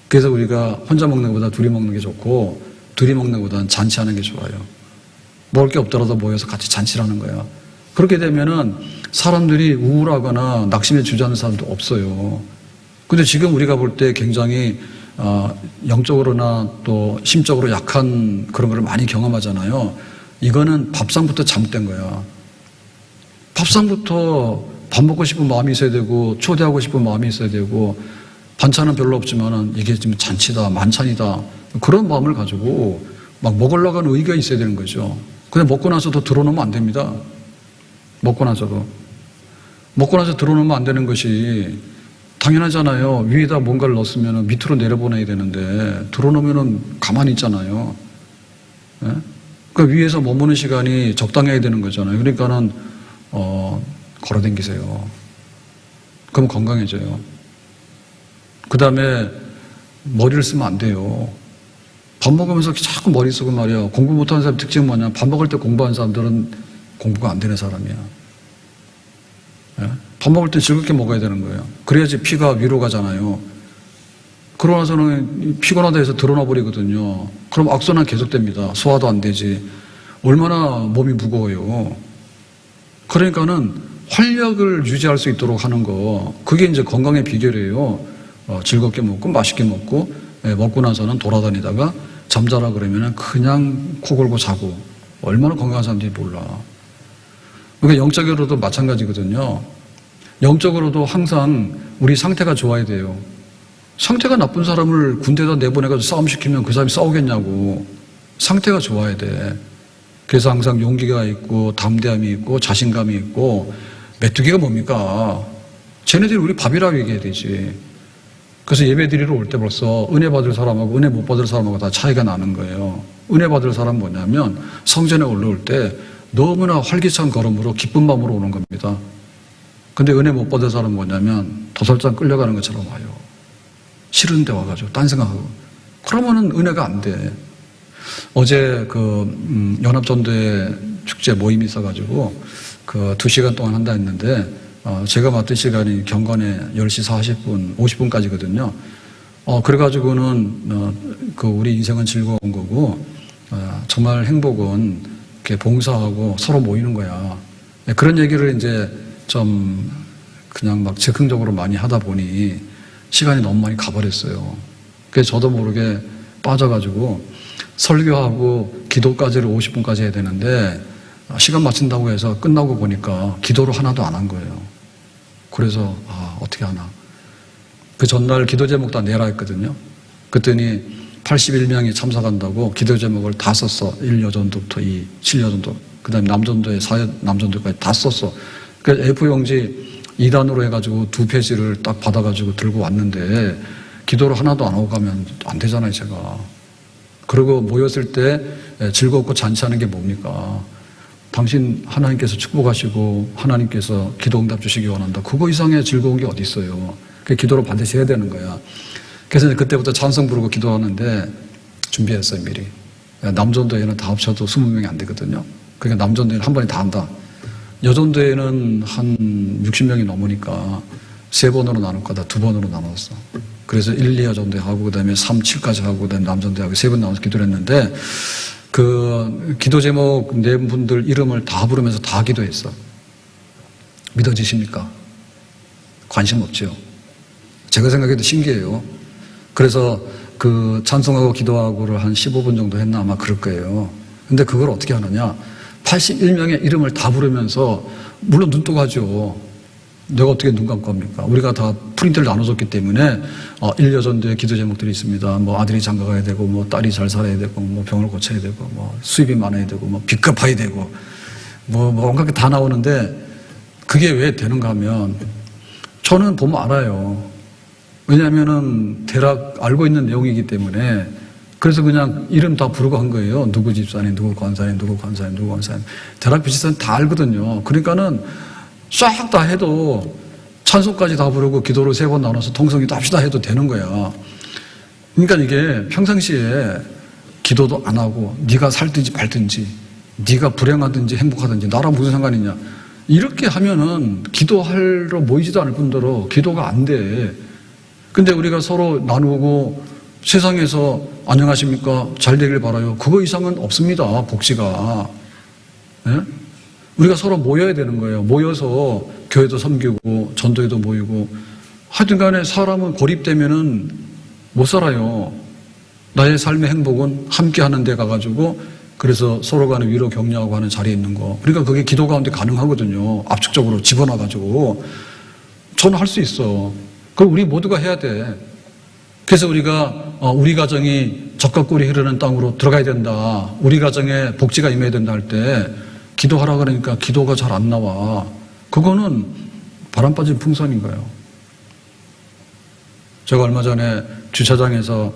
S1: 그래서 우리가 혼자 먹는 것보다 둘이 먹는 게 좋고 둘이 먹는 것보다는 잔치하는 게 좋아요. 먹을 게 없더라도 모여서 같이 잔치를 하는 거야. 그렇게 되면은 사람들이 우울하거나 낙심에 주저하는 사람도 없어요. 근데 지금 우리가 볼 때 굉장히 영적으로나 또 심적으로 약한 그런 걸 많이 경험하잖아요. 이거는 밥상부터 잘못된 거야. 밥상부터 밥 먹고 싶은 마음이 있어야 되고 초대하고 싶은 마음이 있어야 되고 반찬은 별로 없지만은 이게 지금 잔치다 만찬이다 그런 마음을 가지고 막 먹으려고 하는 의지가 있어야 되는 거죠. 근데 먹고 나서도 들어놓으면 안 됩니다. 먹고 나서 들어놓으면 안 되는 것이 당연하잖아요. 위에다 뭔가를 넣었으면 밑으로 내려보내야 되는데 들어놓으면 가만히 있잖아요. 예? 그러니까 위에서 머무는 시간이 적당해야 되는 거잖아요. 그러니까는 걸어다니세요. 그럼 건강해져요. 그 다음에 머리를 쓰면 안 돼요. 밥 먹으면서 자꾸 머리 쓰고 말이야. 공부 못하는 사람 특징은 뭐냐? 밥 먹을 때 공부하는 사람들은 공부가 안 되는 사람이야. 예? 밥 먹을 때 즐겁게 먹어야 되는 거예요. 그래야지 피가 위로 가잖아요. 그러고 나서는 피곤하다 해서 드러나 버리거든요. 그럼 악순환 계속됩니다. 소화도 안 되지. 얼마나 몸이 무거워요. 그러니까는 활력을 유지할 수 있도록 하는 거, 그게 이제 건강의 비결이에요. 즐겁게 먹고 맛있게 먹고 먹고 나서는 돌아다니다가 잠자라 그러면 그냥 코 골고 자고 얼마나 건강한 사람들이 몰라. 그러니까 영적으로도 마찬가지거든요. 영적으로도 항상 우리 상태가 좋아야 돼요. 상태가 나쁜 사람을 군대에다 내보내가지고 싸움시키면 그 사람이 싸우겠냐고. 상태가 좋아야 돼. 그래서 항상 용기가 있고 담대함이 있고 자신감이 있고 메뚜기가 뭡니까? 쟤네들이 우리 밥이라고 얘기해야 되지. 그래서 예배 드리러 올 때 벌써 은혜 받을 사람하고 은혜 못 받을 사람하고 다 차이가 나는 거예요. 은혜 받을 사람은 뭐냐면 성전에 올라올 때 너무나 활기찬 걸음으로 기쁜 마음으로 오는 겁니다. 근데 은혜 못 받을 사람은 뭐냐면 도살장 끌려가는 것처럼 와요. 싫은데 와가지고 딴 생각하고. 그러면은 은혜가 안 돼. 어제 연합전도회 축제 모임이 있어가지고 2시간 동안 한다 했는데 제가 맡은 시간이 경건에 10시 40분, 50분까지거든요. 그래가지고는 우리 인생은 즐거운 거고 정말 행복은 이렇게 봉사하고 서로 모이는 거야. 그런 얘기를 이제 좀 그냥 막 즉흥적으로 많이 하다 보니 시간이 너무 많이 가버렸어요. 그래서 저도 모르게 빠져가지고 설교하고 기도까지를 50분까지 해야 되는데 시간 맞춘다고 해서 끝나고 보니까 기도를 하나도 안 한 거예요. 그래서 어떻게 하나. 그 전날 기도 제목 다 내라 했거든요. 그랬더니 81명이 참석한다고 기도 제목을 다 썼어. 1여전도부터 2, 7여전도, 그 다음에 남전도에 4남전도까지 다 썼어. 그래서 F 용지 2단으로 해가지고 2페이지를 딱 받아가지고 들고 왔는데 기도를 하나도 안 하고 가면 안 되잖아요, 제가. 그리고 모였을 때 즐겁고 잔치하는 게 뭡니까? 당신 하나님께서 축복하시고 하나님께서 기도 응답 주시기 원한다. 그거 이상의 즐거운 게 어디 있어요. 그 기도를 반드시 해야 되는 거야. 그래서 그때부터 찬송 부르고 기도하는데 준비했어요, 미리. 남전도에는 다 합쳐도 20명이 안 되거든요. 그러니까 남전도에는 한 번에 다 한다. 여전도에는 한 60명이 넘으니까 3번으로 나눌 거다. 2번으로 나눴어. 그래서 1, 2여 전도에 하고, 그 다음에 3, 7까지 하고, 그 다음에 남전도에 하고 3번 나눠서 기도를 했는데, 그 기도 제목 네 분들 이름을 다 부르면서 다 기도했어. 믿어지십니까? 관심 없죠. 제가 생각해도 신기해요. 그래서 그 찬송하고 기도하고를 한 15분 정도 했나 아마 그럴 거예요. 근데 그걸 어떻게 하느냐? 81명의 이름을 다 부르면서, 물론 눈 뜨고 하죠. 내가 어떻게 눈 감고 합니까? 우리가 다 프린트를 나눠줬기 때문에 1여전도의 기도 제목들이 있습니다. 뭐 아들이 장가 가야 되고, 뭐 딸이 잘 살아야 되고, 뭐 병을 고쳐야 되고, 뭐 수입이 많아야 되고, 뭐 빚 갚아야 되고, 뭐 온갖 게 다 나오는데, 그게 왜 되는가 하면 저는 보면 알아요. 왜냐하면은 대략 알고 있는 내용이기 때문에. 그래서 그냥 이름 다 부르고 한 거예요. 누구 집사님, 누구 권사님, 누구 권사님, 누구 권사님. 대략 비슷한 다 알거든요. 그러니까는 싹 다 해도 찬송까지 다 부르고 기도로 3번 나눠서 통성기도 합시다 해도 되는 거야. 그러니까 이게 평상시에 기도도 안 하고 네가 살든지 말든지, 네가 불행하든지 행복하든지 나랑 무슨 상관이냐, 이렇게 하면은 기도하러 모이지도 않을 뿐더러 기도가 안 돼. 근데 우리가 서로 나누고 세상에서 안녕하십니까, 잘 되길 바라요, 그거 이상은 없습니다. 복지가. 네? 우리가 서로 모여야 되는 거예요. 모여서 교회도 섬기고 전도회도 모이고. 하여튼 간에 사람은 고립되면은 못 살아요. 나의 삶의 행복은 함께 하는 데 가가지고, 그래서 서로 간에 위로 격려하고 하는 자리에 있는 거. 그러니까 그게 기도 가운데 가능하거든요. 압축적으로 집어넣어가지고. 저는 할 수 있어. 그걸 우리 모두가 해야 돼. 그래서 우리가 우리 가정이 젖과 꿀이 흐르는 땅으로 들어가야 된다, 우리 가정에 복지가 임해야 된다 할 때 기도하라 그러니까 기도가 잘 안 나와. 그거는 바람 빠진 풍선인 거예요. 제가 얼마 전에 주차장에서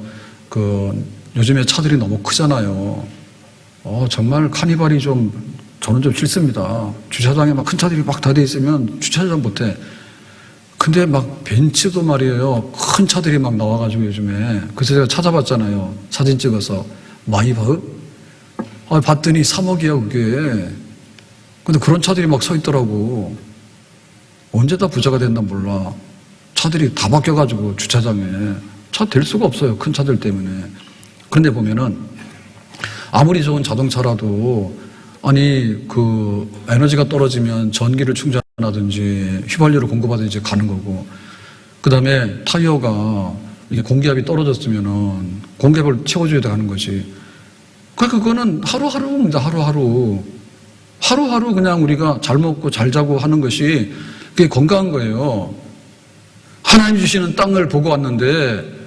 S1: 요즘에 차들이 너무 크잖아요. 정말 카니발이 저는 좀 싫습니다. 주차장에 막 큰 차들이 막 다 돼 있으면 주차장 못해. 근데 막 벤츠도 말이에요. 큰 차들이 막 나와가지고 요즘에. 그래서 제가 찾아봤잖아요. 사진 찍어서. 마이바흐? 봤더니 3억이야, 그게. 근데 그런 차들이 막 서 있더라고. 언제 다 부자가 됐나 몰라. 차들이 다 바뀌어가지고 주차장에. 차 댈 수가 없어요. 큰 차들 때문에. 그런데 보면은 아무리 좋은 자동차라도 에너지가 떨어지면 전기를 충전하든지 휘발유를 공급하든지 가는 거고, 그 다음에 타이어가 이게 공기압이 떨어졌으면은 공기압을 채워줘야 되는 거지. 그러니까 그거는 하루하루입니다. 하루하루 그냥 우리가 잘 먹고 잘 자고 하는 것이 그게 건강한 거예요. 하나님 주시는 땅을 보고 왔는데,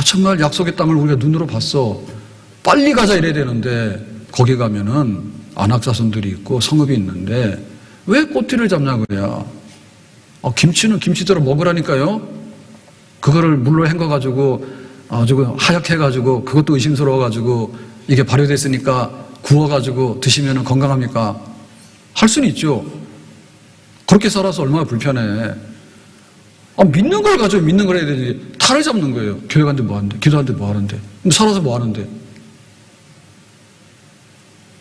S1: 정말 약속의 땅을 우리가 눈으로 봤어. 빨리 가자 이래야 되는데, 거기 가면은 안악자손들이 있고 성읍이 있는데 왜 꼬투리를 잡냐고요. 김치는 김치대로 먹으라니까요. 그거를 물로 헹궈가지고 아주 하얗게해가지고 그것도 의심스러워가지고 이게 발효됐으니까 구워가지고 드시면 건강합니까? 할 수는 있죠. 그렇게 살아서 얼마나 불편해. 믿는 걸 가지고 믿는 걸 해야 되지. 탈을 잡는 거예요. 교회 가는데 뭐 하는데, 기도하는데 뭐 하는데, 살아서 뭐 하는데.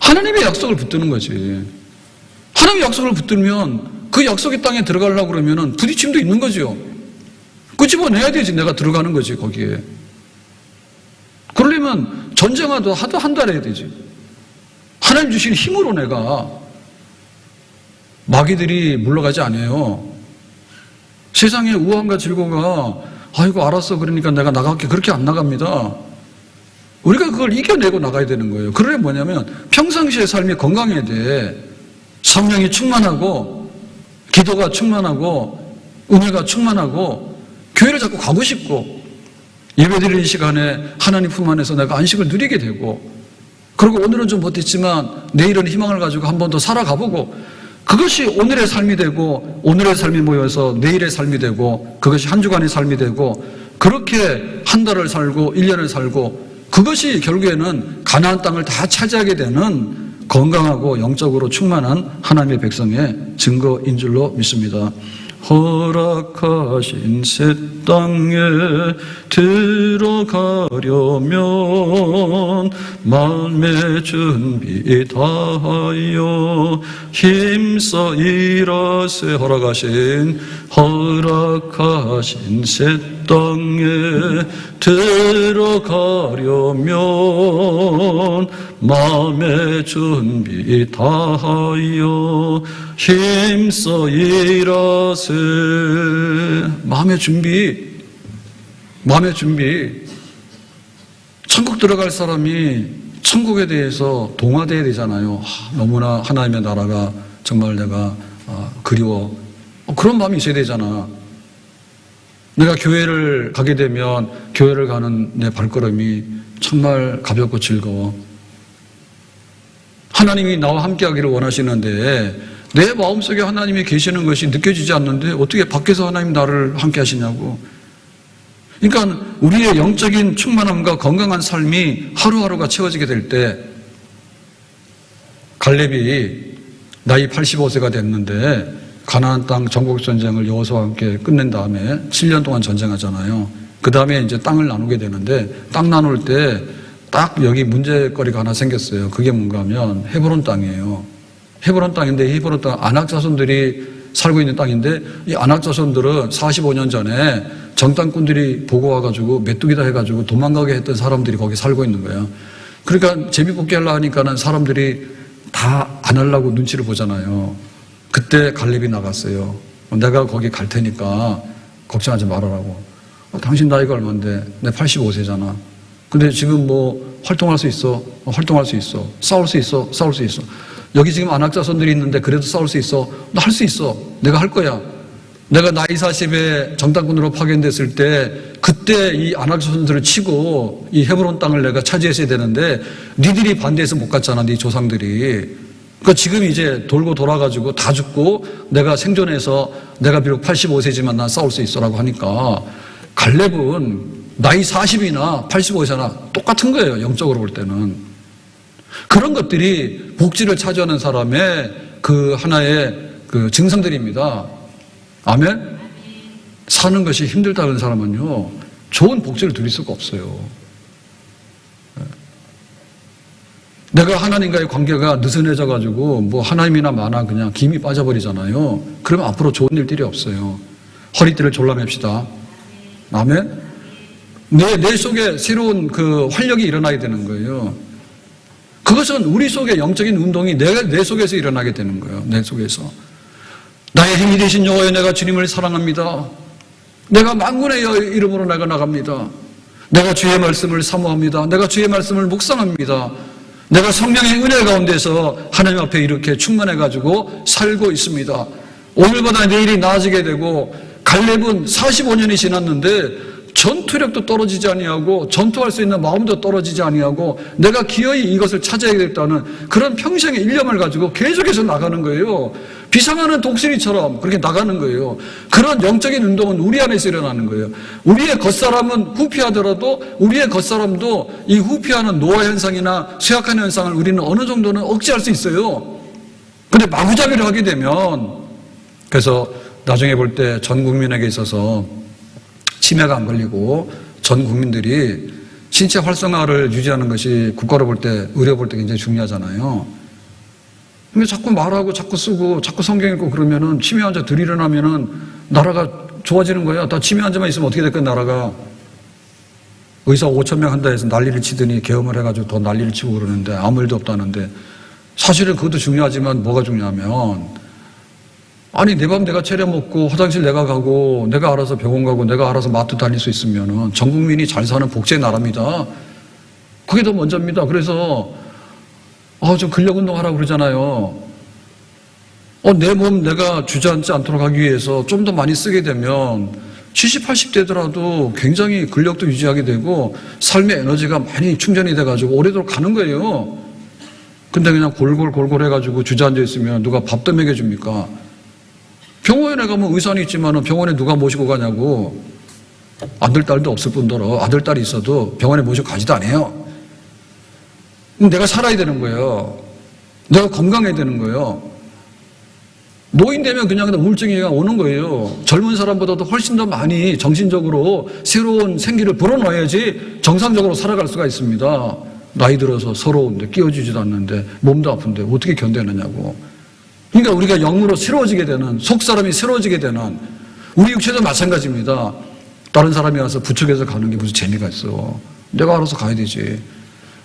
S1: 하나님의 약속을 붙드는 거지. 하나님의 약속을 붙들면 그 약속의 땅에 들어가려고 그러면은 부딪힘도 있는 거죠. 끄집어내야 되지. 내가 들어가는 거지, 거기에. 그러려면 전쟁하도 한 달 해야 되지. 하나님 주신 힘으로 내가. 마귀들이 물러가지 않아요. 세상의 우환과 질고가 아이고 알았어 그러니까 내가 나갈게, 그렇게 안 나갑니다. 우리가 그걸 이겨내고 나가야 되는 거예요. 그래 뭐냐면 평상시의 삶이 건강해야 돼. 성령이 충만하고 기도가 충만하고 은혜가 충만하고 교회를 자꾸 가고 싶고 예배드리는 시간에 하나님 품 안에서 내가 안식을 누리게 되고, 그리고 오늘은 좀 못했지만 내일은 희망을 가지고 한 번 더 살아가보고, 그것이 오늘의 삶이 되고 오늘의 삶이 모여서 내일의 삶이 되고 그것이 한 주간의 삶이 되고, 그렇게 한 달을 살고 1년을 살고, 그것이 결국에는 가나안 땅을 다 차지하게 되는 건강하고 영적으로 충만한 하나님의 백성의 증거인 줄로 믿습니다. 허락하신 새 땅에 들어가려면 마음의 준비 다하여 힘써 일하세. 허락하신 새 땅에 들어가려면 마음의 준비 다하여 힘써 일하세. 마음의 준비. 천국 들어갈 사람이 천국에 대해서 동화돼야 되잖아요. 너무나 하나님의 나라가 정말 내가 그리워. 그런 마음이 있어야 되잖아. 내가 교회를 가게 되면 교회를 가는 내 발걸음이 정말 가볍고 즐거워. 하나님이 나와 함께 하기를 원하시는데 내 마음속에 하나님이 계시는 것이 느껴지지 않는데 어떻게 밖에서 하나님 나를 함께 하시냐고. 그러니까 우리의 영적인 충만함과 건강한 삶이 하루하루가 채워지게 될 때, 갈렙이 나이 85세가 됐는데 가나안 땅 전국 전쟁을 여호수아와 함께 끝낸 다음에 7년 동안 전쟁하잖아요. 그 다음에 이제 땅을 나누게 되는데 땅 나눌 때 딱 여기 문제거리가 하나 생겼어요. 그게 뭔가 하면 헤브론 땅이에요. 헤브론 땅인데 헤브론 땅 아낙 자손들이 살고 있는 땅인데 이 아낙 자손들은 45년 전에 정탐꾼들이 보고 와가지고 메뚜기다 해가지고 도망가게 했던 사람들이 거기 살고 있는 거예요. 그러니까 제비뽑기 하려고 하니까는 사람들이 다 안 하려고 눈치를 보잖아요. 그때 갈렙이 나갔어요. 내가 거기 갈 테니까 걱정하지 말아라고. 당신 나이가 얼만데? 내 85세잖아. 근데 지금 뭐 활동할 수 있어? 활동할 수 있어. 싸울 수 있어? 싸울 수 있어. 여기 지금 안학자손들이 있는데 그래도 싸울 수 있어? 나 할 수 있어. 내가 할 거야. 내가 나이 40에 정탐꾼으로 파견됐을 때 그때 이 안학자손들을 치고 이 헤브론 땅을 내가 차지했어야 되는데 니들이 반대해서 못 갔잖아. 네 조상들이. 그러니까 지금 이제 돌고 돌아가지고 다 죽고 내가 생존해서 내가 비록 85세지만 난 싸울 수 있어라고 하니까 갈렙은 나이 40이나 85세나 똑같은 거예요. 영적으로 볼 때는. 그런 것들이 복지를 차지하는 사람의 그 하나의 그 증상들입니다. 아멘? 사는 것이 힘들다는 사람은요, 좋은 복지를 누릴 수가 없어요. 내가 하나님과의 관계가 느슨해져가지고 뭐 하나님이나 마나 그냥 김이 빠져버리잖아요. 그러면 앞으로 좋은 일들이 없어요. 허리띠를 졸라맵시다. 아멘? 내 속에 새로운 그 활력이 일어나야 되는 거예요. 그것은 우리 속의 영적인 운동이 내 속에서 일어나게 되는 거예요. 내 속에서. 나의 힘이 되신 여호와여, 내가 주님을 사랑합니다. 내가 만군의 이름으로 내가 나갑니다. 내가 주의 말씀을 사모합니다. 내가 주의 말씀을 묵상합니다. 내가 성령의 은혜 가운데서 하나님 앞에 이렇게 충만해가지고 살고 있습니다. 오늘보다 내일이 나아지게 되고, 갈렙은 45년이 지났는데 전투력도 떨어지지 아니하고 전투할 수 있는 마음도 떨어지지 아니하고 내가 기어이 이것을 찾아야겠다는 그런 평생의 일념을 가지고 계속해서 나가는 거예요. 비상하는 독수리처럼 그렇게 나가는 거예요. 그런 영적인 운동은 우리 안에서 일어나는 거예요. 우리의 겉사람은 후피하더라도 우리의 겉사람도 이 후피하는 노화 현상이나 쇠약한 현상을 우리는 어느 정도는 억제할 수 있어요. 근데 마구잡이를 하게 되면, 그래서 나중에 볼 때 전 국민에게 있어서 치매가 안 걸리고 전 국민들이 신체 활성화를 유지하는 것이 국가로 볼 때, 의료 볼 때 굉장히 중요하잖아요. 근데 자꾸 말하고 자꾸 쓰고 자꾸 성경 읽고 그러면은 치매 환자 들일어나면은 나라가 좋아지는 거예요. 다 치매 환자만 있으면 어떻게 될까요, 나라가? 의사 5,000명 한다 해서 난리를 치더니 계엄을 해가지고 더 난리를 치고 그러는데 아무 일도 없다는데, 사실은 그것도 중요하지만 뭐가 중요하면, 아니 내 밥 내가 차려 먹고 화장실 내가 가고 내가 알아서 병원 가고 내가 알아서 마트 다닐 수 있으면은 전 국민이 잘 사는 복지의 나라입니다. 그게 더 먼저입니다. 그래서 좀 근력 운동하라고 그러잖아요. 내 몸 내가 주저앉지 않도록 하기 위해서 좀 더 많이 쓰게 되면 70, 80대더라도 굉장히 근력도 유지하게 되고 삶의 에너지가 많이 충전이 돼가지고 오래도록 가는 거예요. 근데 그냥 골골 해가지고 주저앉아 있으면 누가 밥도 먹여줍니까? 병원에 가면 의사는 있지만 병원에 누가 모시고 가냐고. 아들, 딸도 없을 뿐더러 아들, 딸이 있어도 병원에 모시고 가지도 않아요. 내가 살아야 되는 거예요. 내가 건강해야 되는 거예요. 노인 되면 그냥 우울증이 오는 거예요. 젊은 사람보다도 훨씬 더 많이 정신적으로 새로운 생기를 불어넣어야지 정상적으로 살아갈 수가 있습니다. 나이 들어서 서러운데 끼워주지도 않는데 몸도 아픈데 어떻게 견뎌내냐고. 그러니까 우리가 영으로 새로워지게 되는, 속사람이 새로워지게 되는, 우리 육체도 마찬가지입니다. 다른 사람이 와서 부축해서 가는 게 무슨 재미가 있어. 내가 알아서 가야 되지.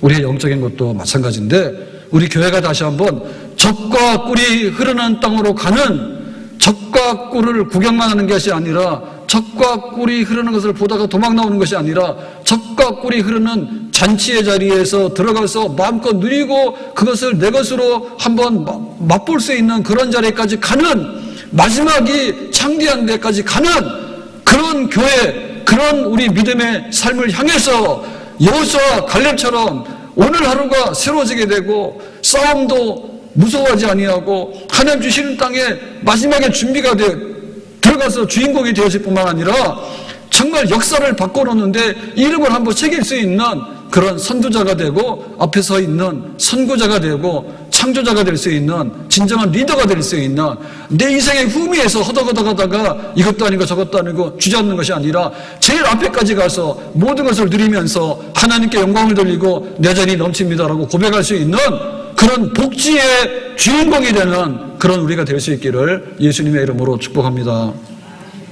S1: 우리의 영적인 것도 마찬가지인데, 우리 교회가 다시 한번 젖과 꿀이 흐르는 땅으로 가는, 젖과 꿀을 구경만 하는 것이 아니라 젖과 꿀이 흐르는 것을 보다가 도망 나오는 것이 아니라 젖과 꿀이 흐르는 잔치의 자리에서 들어가서 마음껏 누리고 그것을 내 것으로 한번 맛볼 수 있는 그런 자리까지 가는, 마지막이 창대한 데까지 가는 그런 교회, 그런 우리 믿음의 삶을 향해서 여호수아와 갈렙처럼 오늘 하루가 새로워지게 되고 싸움도 무서워하지 아니하고 하나님 주시는 땅에 마지막에 준비가 들어가서 주인공이 되었을 뿐만 아니라 정말 역사를 바꿔놓는데 이름을 한번 새길 수 있는 그런 선두자가 되고 앞에 서 있는 선구자가 되고 창조자가 될 수 있는 진정한 리더가 될 수 있는, 내 인생의 후미에서 허덕허덕하다가 이것도 아니고 저것도 아니고 주저앉는 것이 아니라 제일 앞에까지 가서 모든 것을 누리면서 하나님께 영광을 돌리고 내 잔이 넘칩니다라고 고백할 수 있는 그런 복지의 주인공이 되는 그런 우리가 될 수 있기를 예수님의 이름으로 축복합니다.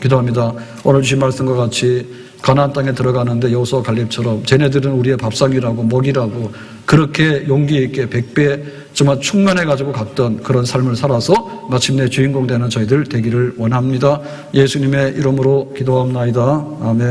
S1: 기도합니다. 오늘 주신 말씀과 같이 가나안 땅에 들어가는데 여호수아 갈렙처럼 쟤네들은 우리의 밥상이라고 먹이라고 그렇게 용기 있게 100배 정말 충만해가지고 갔던 그런 삶을 살아서 마침내 주인공 되는 저희들 되기를 원합니다. 예수님의 이름으로 기도합나이다. 아멘.